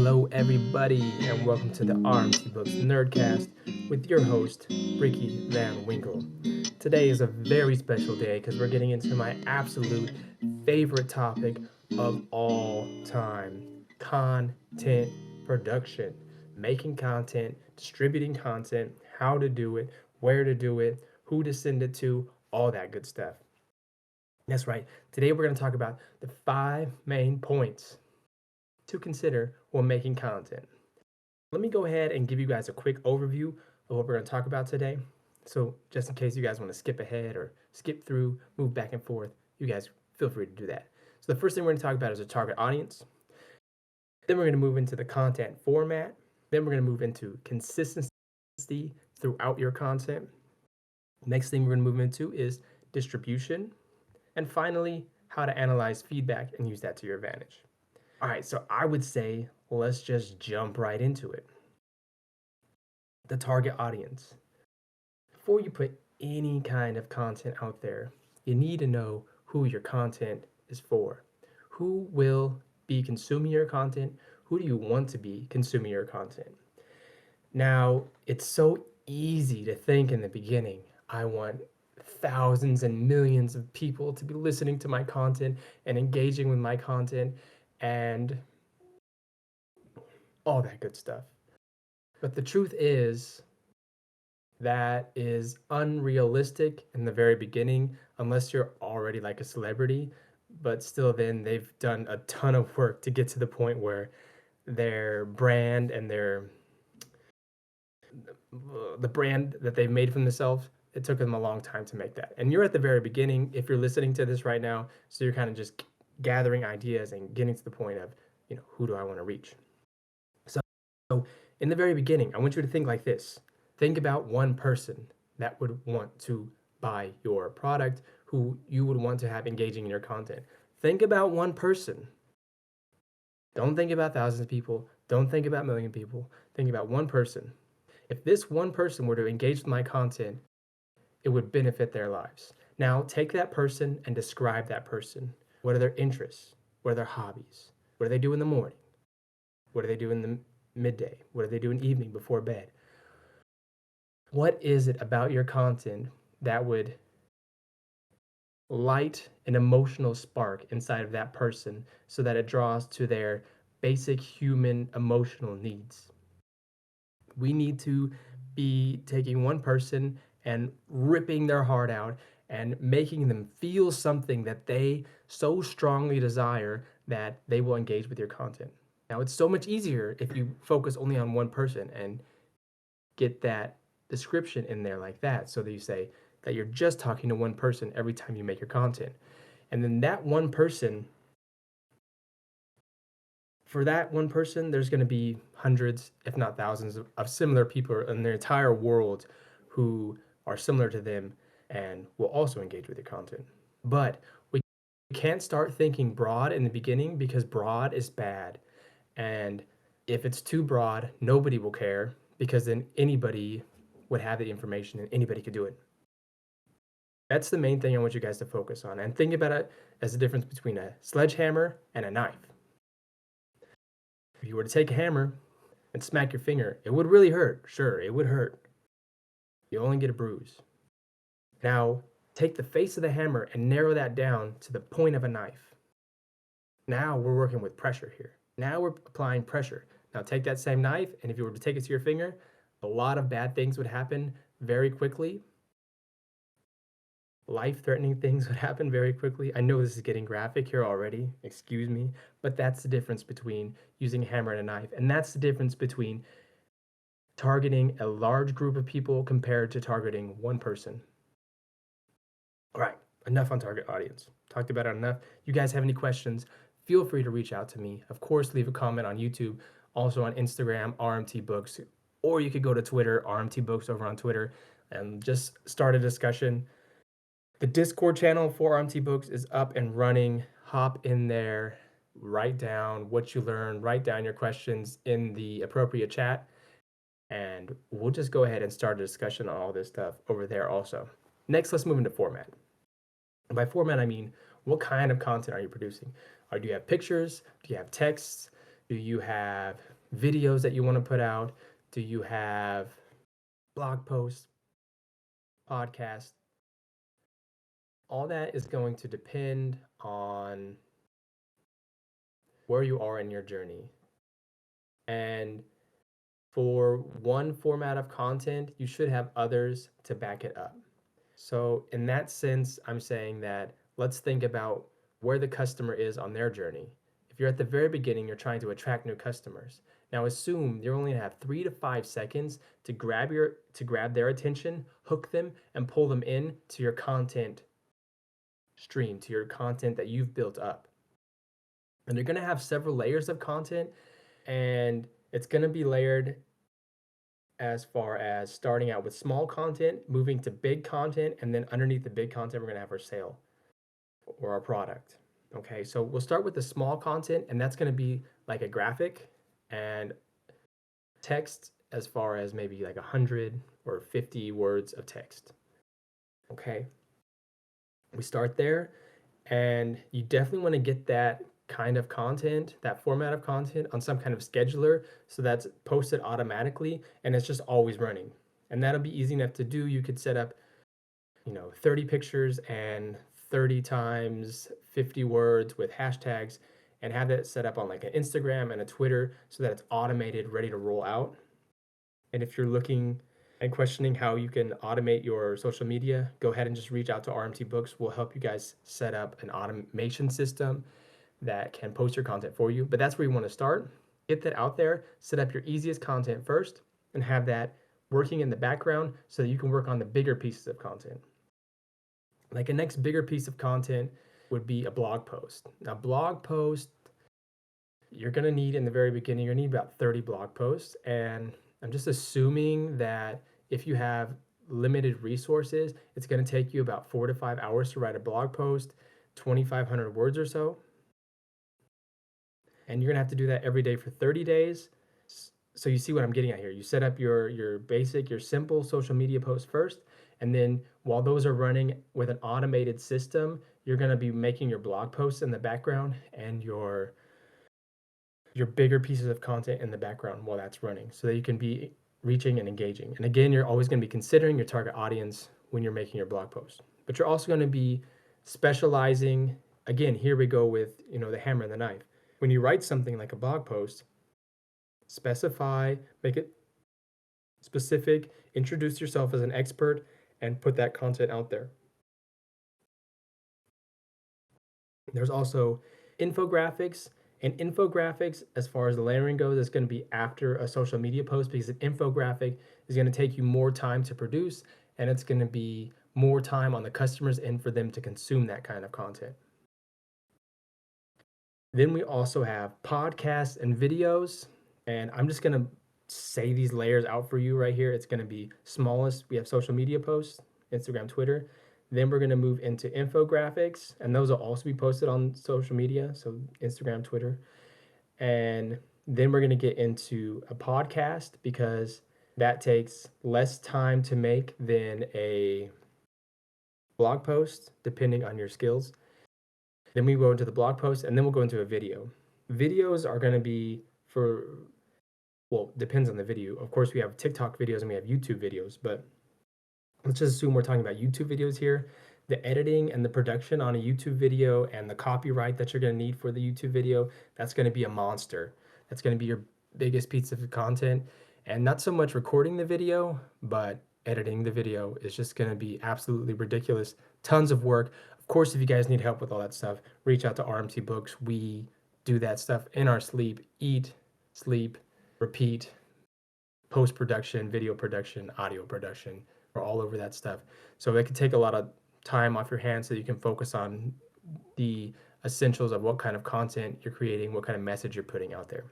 Hello, everybody, and welcome to the RMT Books Nerdcast with your host, Ricky Van Winkle. Today is a very special day because we're getting into my absolute favorite topic of all time: content production. Making content, distributing content, how to do it, where to do it, who to send it to, all that good stuff. That's right. Today we're going to talk about the 5 main points to consider when making content. Let me go ahead and give you guys a quick overview of what we're going to talk about today. So just in case you guys want to skip ahead or skip through, move back and forth, you guys feel free to do that. So the first thing we're going to talk about is a target audience. Then we're going to move into the content format. Then we're going to move into consistency throughout your content. Next thing we're going to move into is distribution. And finally, how to analyze feedback and use that to your advantage. All right, so I would say let's just jump right into it. The target audience. Before you put any kind of content out there, you need to know who your content is for. Who will be consuming your content? Who do you want to be consuming your content? Now, it's so easy to think in the beginning, I want thousands and millions of people to be listening to my content and engaging with my content and all that good stuff. But the truth is that is unrealistic in the very beginning, unless you're already like a celebrity. But still, then they've done a ton of work to get to the point where their brand and the brand that they've made for themselves, it took them a long time to make that. And you're at the very beginning if you're listening to this right now. So you're kind of just gathering ideas and getting to the point of, who do I want to reach? So in the very beginning, I want you to think like this. Think about one person that would want to buy your product, who you would want to have engaging in your content. Think about one person. Don't think about thousands of people. Don't think about a million people. Think about one person. If this one person were to engage with my content, it would benefit their lives. Now, take that person and describe that person. What are their interests? What are their hobbies? What do they do in the morning? What do they do in the midday? What do they do in the evening before bed? What is it about your content that would light an emotional spark inside of that person so that it draws to their basic human emotional needs? We need to be taking one person and ripping their heart out and making them feel something that they so strongly desire that they will engage with your content. Now, it's so much easier if you focus only on one person and get that description in there like that, so that you say that you're just talking to one person every time you make your content. And then that one person, for that one person, there's going to be hundreds, if not thousands, of similar people in the entire world who are similar to them and will also engage with your content. But we can't start thinking broad in the beginning, because broad is bad. And if it's too broad, nobody will care, because then anybody would have the information and anybody could do it. That's the main thing I want you guys to focus on. And think about it as the difference between a sledgehammer and a knife. If you were to take a hammer and smack your finger, it would really hurt. Sure, it would hurt. You only get a bruise. Now, take the face of the hammer and narrow that down to the point of a knife. Now we're working with pressure here. Now we're applying pressure. Now take that same knife, and if you were to take it to your finger, a lot of bad things would happen very quickly. Life-threatening things would happen very quickly. I know this is getting graphic here already, excuse me, but that's the difference between using a hammer and a knife. And that's the difference between targeting a large group of people compared to targeting one person. All right, enough on target audience. Talked about it enough. You guys have any questions, feel free to reach out to me. Of course, leave a comment on YouTube, also on Instagram, RMT Books, or you could go to Twitter, RMT Books over on Twitter, and just start a discussion. The Discord channel for RMT Books is up and running. Hop in there, write down what you learned, write down your questions in the appropriate chat, and we'll just go ahead and start a discussion on all this stuff over there also. Next, let's move into format. And by format, I mean, what kind of content are you producing? Do you have pictures? Do you have texts? Do you have videos that you want to put out? Do you have blog posts, podcasts? All that is going to depend on where you are in your journey. And for one format of content, you should have others to back it up. So, in that sense, I'm saying that let's think about where the customer is on their journey. If you're at the very beginning, you're trying to attract new customers. Now, assume you only have 3 to 5 seconds to grab their attention, hook them, and pull them in to your content stream, to your content that you've built up. And you're going to have several layers of content, and it's going to be layered as far as starting out with small content, moving to big content, and then underneath the big content, we're going to have our sale or our product. Okay, so we'll start with the small content, and that's going to be like a graphic and text as far as maybe like 100 or 50 words of text. Okay, we start there, and you definitely want to get that kind of content, that format of content on some kind of scheduler so that's posted automatically and it's just always running. And that'll be easy enough to do. You could set up, 30 pictures and 30 times 50 words with hashtags and have that set up on like an Instagram and a Twitter so that it's automated, ready to roll out. And if you're looking and questioning how you can automate your social media, go ahead and just reach out to RMT Books. We'll help you guys set up an automation system that can post your content for you. But that's where you want to start. Get that out there, set up your easiest content first, and have that working in the background so that you can work on the bigger pieces of content. Like a next bigger piece of content would be a blog post. Now, blog post, you're going to need in the very beginning, you're going to need about 30 blog posts. And I'm just assuming that if you have limited resources, it's going to take you about 4 to 5 hours to write a blog post, 2,500 words or so. And you're gonna have to do that every day for 30 days. So you see what I'm getting at here. You set up your basic, your simple social media post first, and then while those are running with an automated system, you're gonna be making your blog posts in the background and your bigger pieces of content in the background while that's running so that you can be reaching and engaging. And again, you're always gonna be considering your target audience when you're making your blog post. But you're also gonna be specializing. Again, here we go with the hammer and the knife. When you write something like a blog post, specify, make it specific, introduce yourself as an expert, and put that content out there. There's also infographics, and infographics, as far as the layering goes, is going to be after a social media post because an infographic is going to take you more time to produce, and it's going to be more time on the customer's end for them to consume that kind of content. Then we also have podcasts and videos, and I'm just gonna say these layers out for you right here. It's gonna be smallest. We have social media posts, Instagram, Twitter. Then we're gonna move into infographics, and those will also be posted on social media, so Instagram, Twitter. And then we're gonna get into a podcast because that takes less time to make than a blog post, depending on your skills. Then we go into the blog post, and then we'll go into a video. Videos are going to be depends on the video. Of course, we have TikTok videos and we have YouTube videos, but let's just assume we're talking about YouTube videos here. The editing and the production on a YouTube video and the copyright that you're going to need for the YouTube video, that's going to be a monster. That's going to be your biggest piece of content. And not so much recording the video, but editing the video is just going to be absolutely ridiculous. Tons of work. Of course, if you guys need help with all that stuff, reach out to RMT Books. We do that stuff in our sleep, eat, sleep, repeat, post-production, video production, audio production. We're all over that stuff. So it can take a lot of time off your hands so you can focus on the essentials of what kind of content you're creating, what kind of message you're putting out there.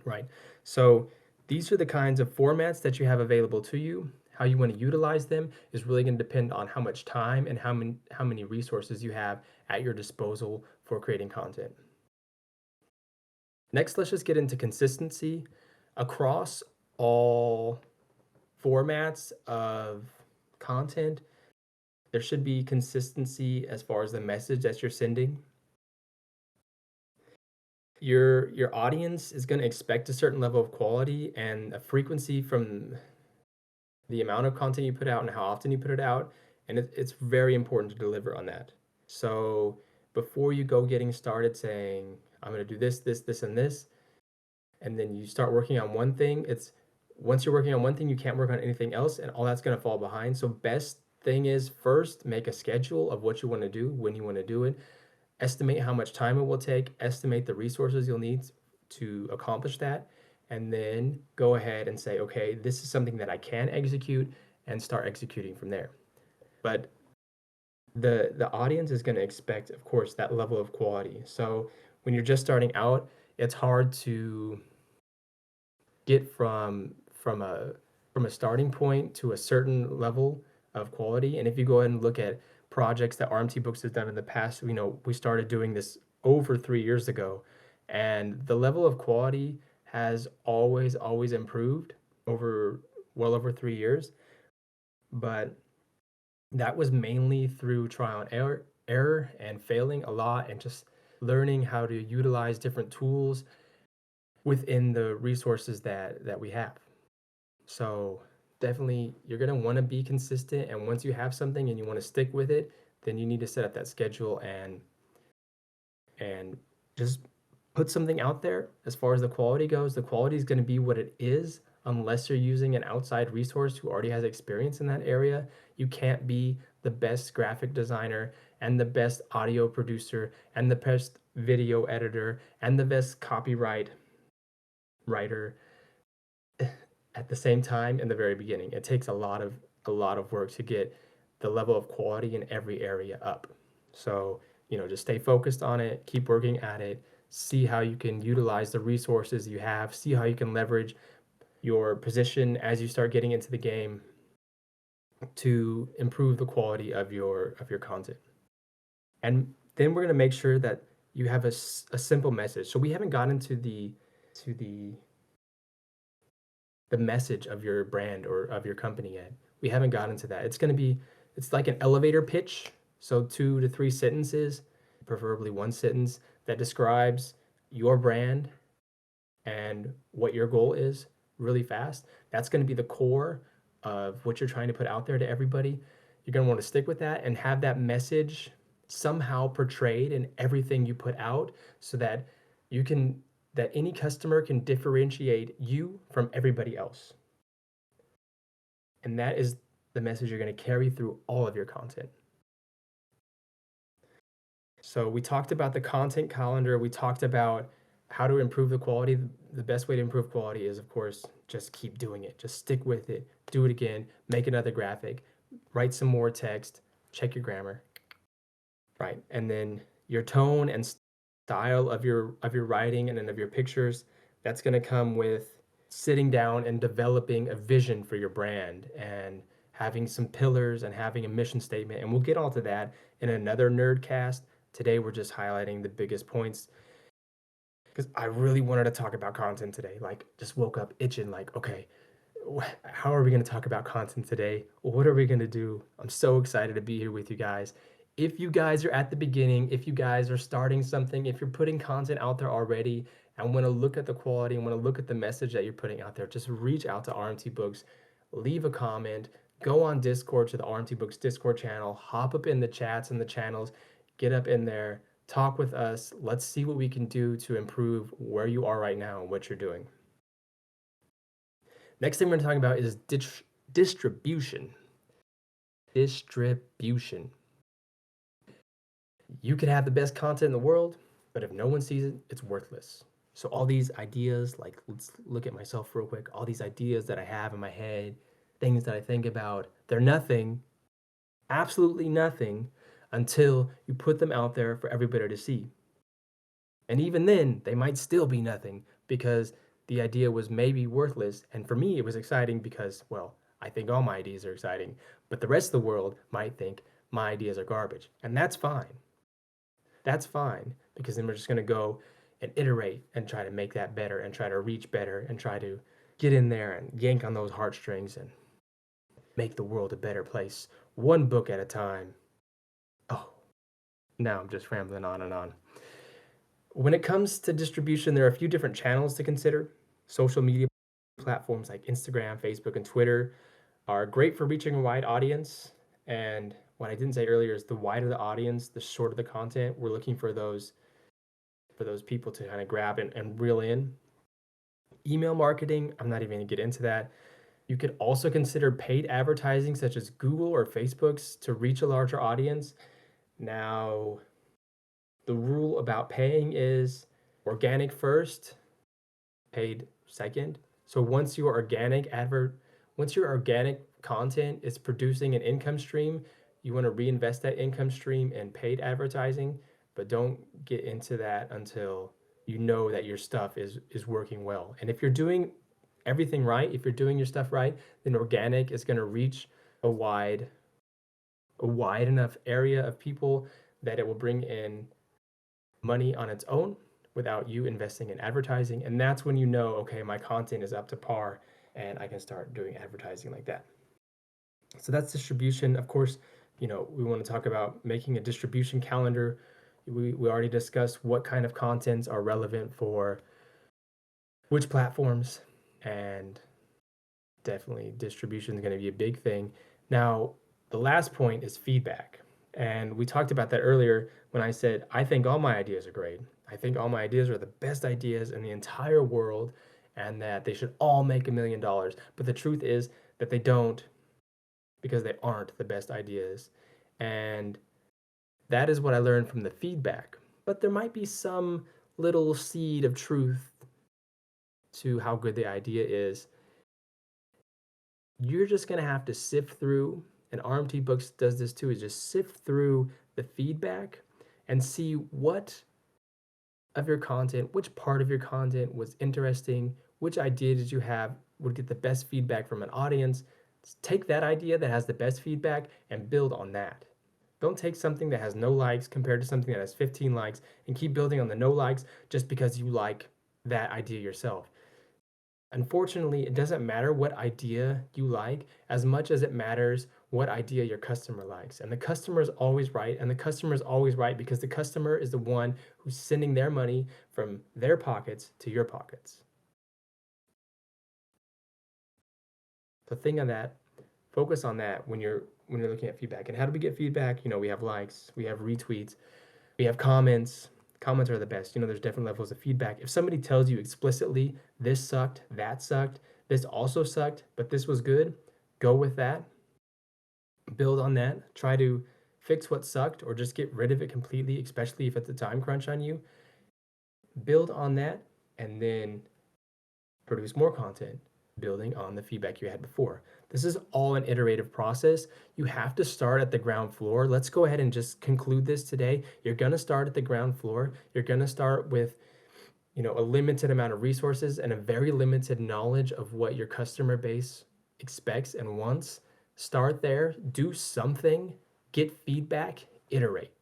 Right. So these are the kinds of formats that you have available to you. How you want to utilize them is really going to depend on how much time and how many resources you have at your disposal for creating content. Next, let's just get into consistency across all formats of content. There should be consistency as far as the message that you're sending. your audience is going to expect a certain level of quality and a frequency from the amount of content you put out and how often you put it out, and it's very important to deliver on that. So before you go getting started saying, I'm going to do this, and this, and then you start working on one thing, it's once you're working on one thing, you can't work on anything else, and all that's going to fall behind. So best thing is first make a schedule of what you want to do, when you want to do it, estimate how much time it will take, estimate the resources you'll need to accomplish that, and then go ahead and say, okay, this is something that I can execute, and start executing from there. But the audience is going to expect, of course, that level of quality. So when you're just starting out, it's hard to get from a starting point to a certain level of quality. And if you go ahead and look at projects that RMT Books has done in the past, we started doing this over 3 years ago, and the level of quality has always improved over well over 3 years. But that was mainly through trial and error and failing a lot and just learning how to utilize different tools within the resources that we have. So definitely you're going to want to be consistent, and once you have something and you want to stick with it, then you need to set up that schedule and just put something out there. As far as the quality goes, the quality is going to be what it is unless you're using an outside resource who already has experience in that area. You can't be the best graphic designer and the best audio producer and the best video editor and the best copyright writer at the same time in the very beginning. It takes a lot of work to get the level of quality in every area up. So, just stay focused on it, keep working at it, see how you can utilize the resources you have, see how you can leverage your position as you start getting into the game to improve the quality of your content. And then we're going to make sure that you have a simple message. So we haven't gotten to the message of your brand or of your company yet. We haven't gotten to that. It's like an elevator pitch. So 2 to 3 sentences, preferably one sentence that describes your brand and what your goal is really fast. That's going to be the core of what you're trying to put out there to everybody. You're going to want to stick with that and have that message somehow portrayed in everything you put out so that any customer can differentiate you from everybody else. And that is the message you're going to carry through all of your content. So we talked about the content calendar. We talked about how to improve the quality. The best way to improve quality is, of course, just keep doing it. Just stick with it. Do it again. Make another graphic. Write some more text. Check your grammar. Right. And then your tone and style of your writing and then of your pictures, that's going to come with sitting down and developing a vision for your brand and having some pillars and having a mission statement. And we'll get all to that in another Nerdcast. Today, we're just highlighting the biggest points because I really wanted to talk about content today. Like, just woke up itching, like, okay, how are we going to talk about content today? What are we going to do? I'm so excited to be here with you guys. If you guys are at the beginning, if you guys are starting something, if you're putting content out there already and want to look at the quality and want to look at the message that you're putting out there, just reach out to RMT Books, leave a comment, go on Discord to the RMT Books Discord channel, hop up in the chats and the channels, get up in there, talk with us. Let's see what we can do to improve where you are right now and what you're doing. Next thing we're going to talk about is distribution. Distribution. You could have the best content in the world, but if no one sees it, it's worthless. So all these ideas, like let's look at myself real quick, all these ideas that I have in my head, things that I think about, they're nothing, absolutely nothing, until you put them out there for everybody to see. And even then, they might still be nothing because the idea was maybe worthless. And for me, it was exciting because, well, I think all my ideas are exciting, but the rest of the world might think my ideas are garbage. And that's fine. That's fine because then we're just going to go and iterate and try to make that better and try to reach better and try to get in there and yank on those heartstrings and make the world a better place, one book at a time. Oh, now I'm just rambling on and on. When it comes to distribution, there are a few different channels to consider. Social media platforms like Instagram, Facebook, and Twitter are great for reaching a wide audience. And what I didn't say earlier is the wider the audience, the shorter the content. We're looking for those people to kind of grab and reel in. Email marketing, I'm not even going to get into that. You could also consider paid advertising such as Google or Facebook's to reach a larger audience. Now, the rule about paying is organic first, paid second. So once your organic content is producing an income stream, you want to reinvest that income stream in paid advertising, but don't get into that until you know that your stuff is working well. And if you're doing everything right, if you're doing your stuff right, then organic is going to reach a wide enough area of people that it will bring in money on its own without you investing in advertising. And that's when you know, okay, my content is up to par and I can start doing advertising like that. So that's distribution. Of course, we want to talk about making a distribution calendar. We already discussed what kind of contents are relevant for which platforms, and definitely distribution is going to be a big thing. Now, the last point is feedback. And we talked about that earlier when I said, I think all my ideas are great. I think all my ideas are the best ideas in the entire world and that they should all make $1 million. But the truth is that they don't, because they aren't the best ideas. And that is what I learned from the feedback. But there might be some little seed of truth to how good the idea is. You're just going to have to sift through, and RMT Books does this too, is just sift through the feedback and see what of your content, which part of your content was interesting, which idea did you have would get the best feedback from an audience. Take that idea that has the best feedback and build on that. Don't take something that has no likes compared to something that has 15 likes and keep building on the no likes just because you like that idea yourself. Unfortunately, it doesn't matter what idea you like as much as it matters what idea your customer likes. And the customer is always right. And the customer is always right because the customer is the one who's sending their money from their pockets to your pockets. So think on that. Focus on that when you're looking at feedback. And how do we get feedback? We have likes, we have retweets, we have comments. Comments are the best. There's different levels of feedback. If somebody tells you explicitly, this sucked, that sucked, this also sucked, but this was good, go with that. Build on that. Try to fix what sucked or just get rid of it completely, especially if it's a time crunch on you. Build on that and then produce more content, building on the feedback you had before. This is all an iterative process. You have to start at the ground floor. Let's go ahead and just conclude this today. You're going to start at the ground floor. You're going to start with, a limited amount of resources and a very limited knowledge of what your customer base expects and wants. Start there, do something, get feedback, iterate.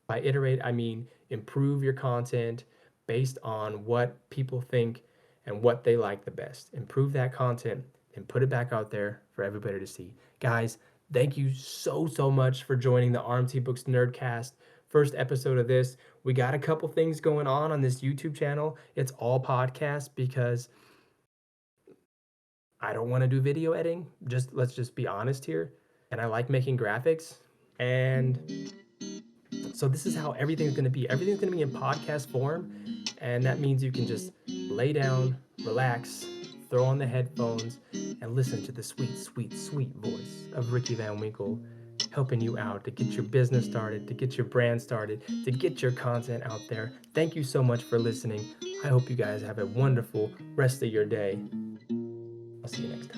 By iterate, I mean improve your content based on what people think and what they like the best. Improve that content and put it back out there for everybody to see. Guys, thank you so much for joining the RMT Books Nerdcast. First episode of this. We got a couple things going on this YouTube channel. It's all podcast because I don't want to do video editing. Let's just be honest here. And I like making graphics. And so this is how everything's going to be. Everything's going to be in podcast form. And that means you can just lay down, relax, throw on the headphones, and listen to the sweet voice of Ricky Van Winkle, helping you out to get your business started, to get your brand started, to get your content out there. Thank you so much for listening. I hope you guys have a wonderful rest of your day. I'll see you next time.